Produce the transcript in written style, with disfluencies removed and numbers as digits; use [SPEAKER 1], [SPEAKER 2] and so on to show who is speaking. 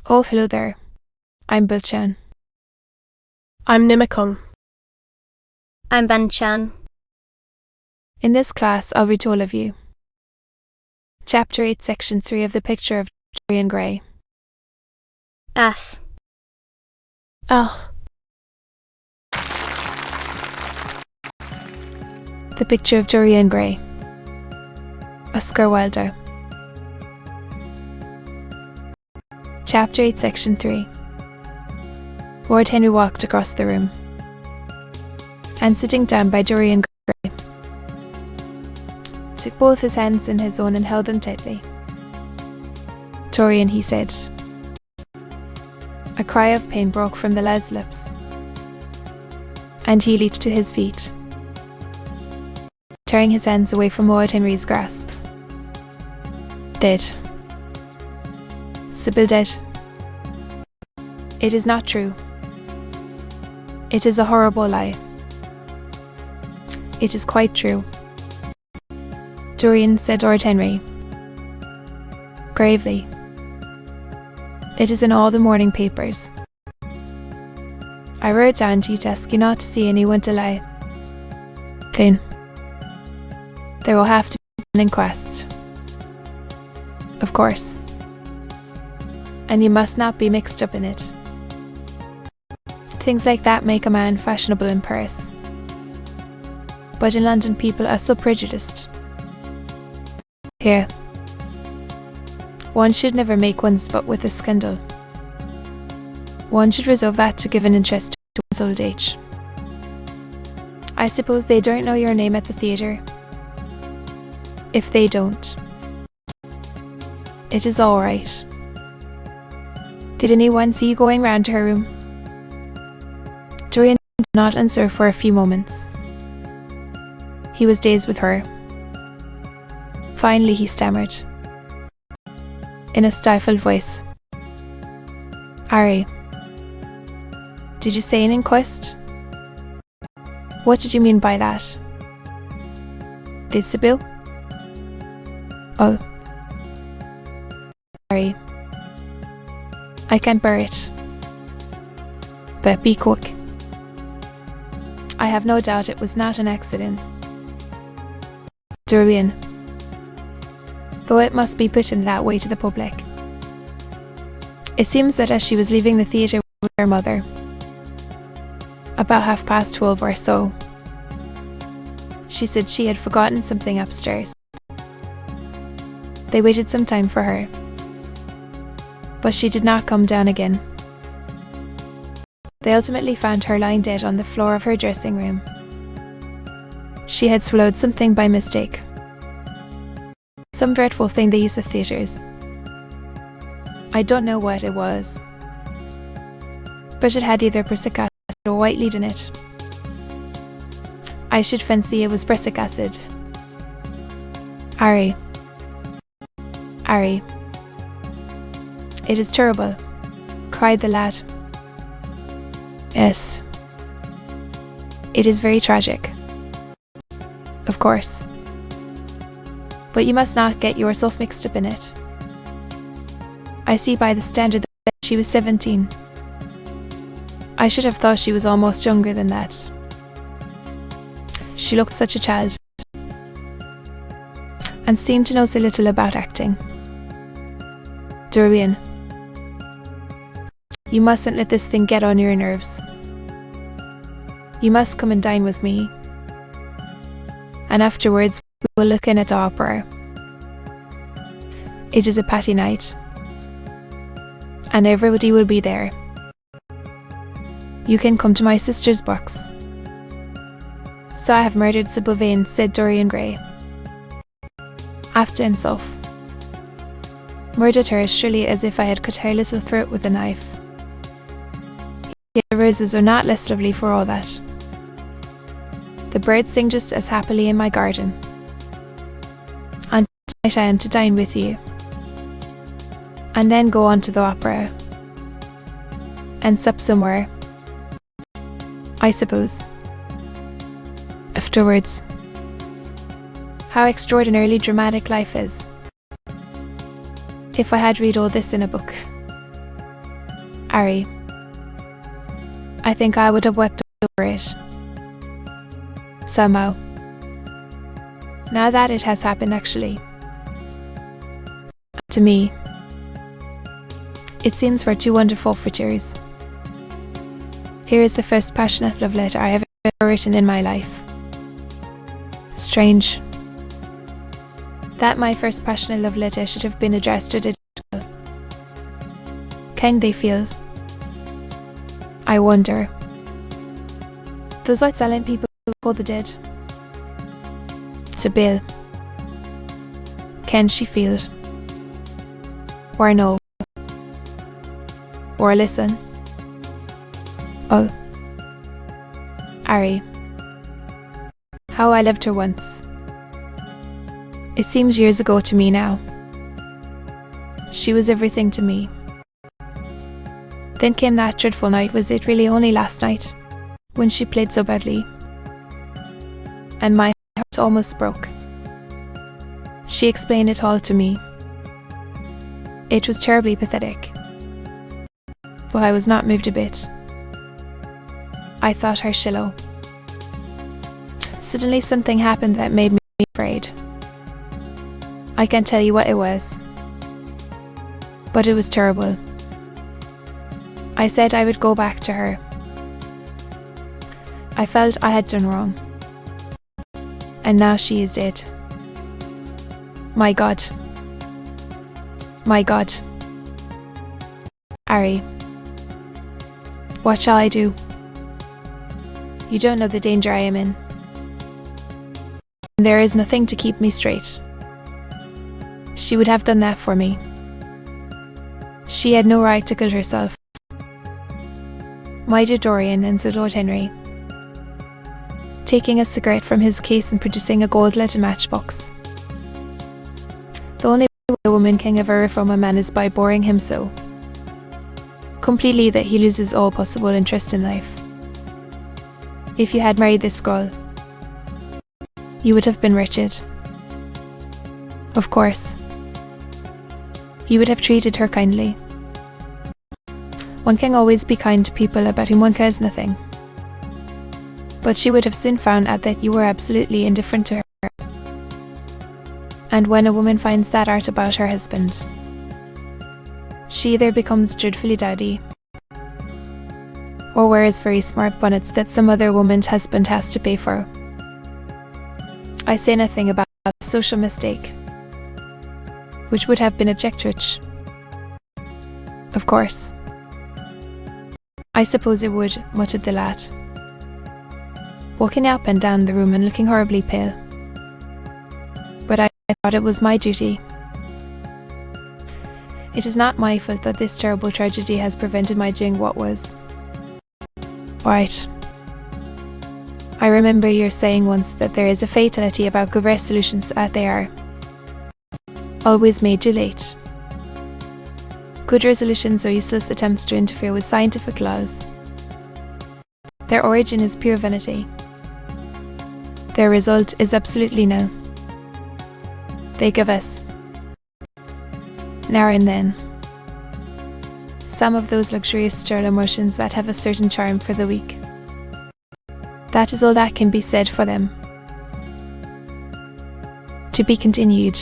[SPEAKER 1] Oh, hello there. I'm Bilchan.
[SPEAKER 2] I'm Nimikung.
[SPEAKER 3] I'm Banchan.
[SPEAKER 1] In this class, I'll read to all of you. Chapter 8, Section 3 of the picture of Dorian Gray.
[SPEAKER 3] S.
[SPEAKER 2] L.
[SPEAKER 1] The picture of Dorian Gray. Oscar Wilde. Chapter 8, Section 3. Lord Henry walked across the room, and sitting down by Dorian Gray, took both his hands in his own and held them tightly. Dorian, he said. A cry of pain broke from the lad's lips, and he leaped to his feet, tearing his hands away from Lord Henry's grasp. Dead. Sybil dead. It is not true. It is a horrible lie. It is quite true. Dorian, said Lord Henry, gravely. It is in all the morning papers. I wrote down to you to ask you not to see anyone to lie. Then, there will have to be an inquest. Of course. And you must not be mixed up in it. Things like that make a man fashionable in Paris. But in London people are so prejudiced. Here. One should never make one's butt with a scandal. One should reserve that to give an interest to one's old age. I suppose they don't know your name at the theatre. If they don't, it is all right. Did anyone see you going round to her room? Dorian did not answer for a few moments. He was dazed with her. Finally he stammered, in a stifled voice. Harry, did you say an inquest? What did you mean by that? Did Sybil? Oh. Harry, I can't bear it. But be quick. I have no doubt it was not an accident. Dorian, though it must be put in that way to the public. It seems that as she was leaving the theatre with her mother, about 12:30 or so, she said she had forgotten something upstairs. They waited some time for her, but she did not come down again. They ultimately found her lying dead on the floor of her dressing room. She had swallowed something by mistake. Some dreadful thing they use at theatres. I don't know what it was, but it had either prussic acid or white lead in it. I should fancy it was prussic acid. Harry. Harry. It is terrible, cried the lad. Yes. It is very tragic. Of course. But you must not get yourself mixed up in it. I see by the standard that she was 17. I should have thought she was almost younger than that. She looked such a child, and seemed to know so little about acting. Dorian, you mustn't let this thing get on your nerves. You must come and dine with me, and afterwards we will look in at the opera. It is a Patty night, and everybody will be there. You can come to my sister's box. So I have murdered Sybil Vane, said Dorian Gray. After himself. Murdered her as surely as if I had cut her little throat with a knife. Yet the roses are not less lovely for all that. The birds sing just as happily in my garden. And tonight I am to dine with you, and then go on to the opera, and sup somewhere, I suppose. Afterwards. How extraordinarily dramatic life is. If I had read all this in a book, Ari. I think I would have wept over it. Somehow. Now that it has happened actually. To me, it seems we're too wonderful for tears. Here is the first passionate love letter I have ever written in my life. Strange that my first passionate love letter should have been addressed to the girl. Can they feel? I wonder. Those white silent people who call the dead. To Bill. Can she feel it? Or no? Or listen? Oh. Ari. How I loved her once. It seems years ago to me now. She was everything to me. Then came that dreadful night. Was it really only last night? When she played so badly. And my heart almost broke. She explained it all to me. It was terribly pathetic. But I was not moved a bit. I thought her shallow. Suddenly something happened that made me afraid. I can't tell you what it was. But it was terrible. I said I would go back to her. I felt I had done wrong. And now she is dead. My God. My God. Ari. What shall I do? You don't know the danger I am in. There is nothing to keep me straight. She would have done that for me. She had no right to kill herself. My dear Dorian, and so Lord Henry. Taking a cigarette from his case and producing a gold-leaded matchbox. The only way a woman can ever from a man is by boring him so completely that he loses all possible interest in life. If you had married this girl, you would have been wretched. Of course. You would have treated her kindly. One can always be kind to people about whom one cares nothing. But she would have soon found out that you were absolutely indifferent to her. And when a woman finds that out about her husband, she either becomes dreadfully dowdy, or wears very smart bonnets that some other woman's husband has to pay for. I say nothing about the social mistake, which would have been objected. Of course. I suppose it would, muttered the lad, walking up and down the room and looking horribly pale. But I thought it was my duty. It is not my fault that this terrible tragedy has prevented my doing what was right. I remember your saying once that there is a fatality about good resolutions, that they are always made too late. Good resolutions are useless attempts to interfere with scientific laws. Their origin is pure vanity. Their result is absolutely nil. They give us, now and then, some of those luxurious sterile emotions that have a certain charm for the weak. That is all that can be said for them. To be continued.